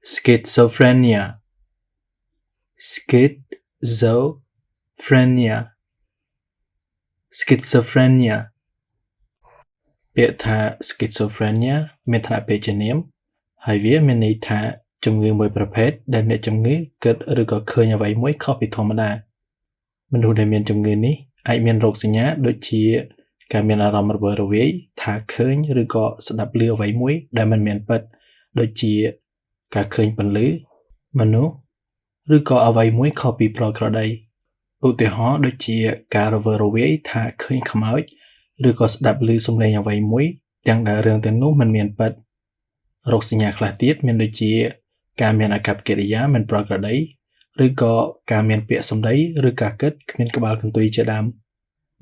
schizophrenia schizophrenia schizophrenia ពាក្យថា schizophrenia មានឋានៈពេជ្ជនាមហើយវាមានន័យថាជំងឺមួយប្រភេទដែលអ្នកជំងឺគិតឬក៏ឃើញអ្វីមួយខុសពីធម្មតាមនុស្សដែលមានជំងឺនេះអាចមានរោគសញ្ញាដូចជាការមានអារម្មណ៍រវើរវាយថាឃើញឬក៏ស្ដាប់ឮអ្វីមួយដែលមិនមែនពិតដូចជាការឃើញពន្លឺមនុស្សឬក៏អ្វីមួយខុសពីប្រក្រតីឧទាហរណ៍ដូចជាការរវើរវាយថាឃើញខ្មោចឬក៏ស្ដាប់ឮសំឡេងអ្វីមួយទាំងដែលរឿងទាំងនោះមិនមានពិតរោគសញ្ញាខ្លះទៀតមានដូចជាការមានអាកប្បកិរិយាមិនប្រក្រតីឬក៏ការមានពាក្យសម្ដីឬការគិតគ្មានក្បាលកន្ទុយជាដើម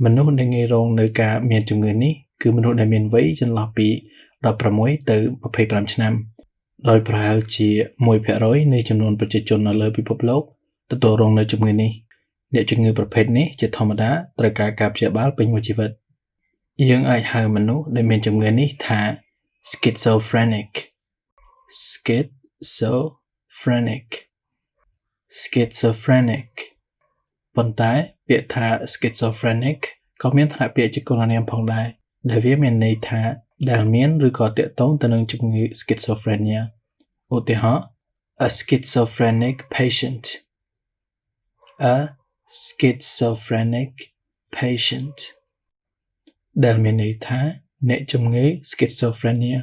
មនុស្សដែលងាយរងនៅការមានជំងឺនេះគឺមនុស្សដែលមានវ័យចន្លោះពី16ទៅ25ឆ្នាំដោយប្រហែលជា 1% នៃចំនួនប្រជាជននៅលើពិភពលោកទទួលរងនៅជំងឺនេះអ្នកជំងឺប្រភេទនេះជាធម្មតាត្រូវការការព្យាបាលពេញមួយជីវិតយើងអាចហៅមនុស្សដែលមានជំងឺនេះថា schizophrenic schizophrenic ប៉ុន្តែពាក្យថា schizophrenic ក៏មានឋានៈពាក្យជាគុណនាមផងដែរដែលវាមានន័យថាដែលមានឬក៏ទាក់ទងទៅនឹងជំងឺ schizophrenia ឧទាហរណ៍ a schizophrenic patient a schizophrenic patient ដែលមានន័យថាអ្នកជំងឺ schizophrenia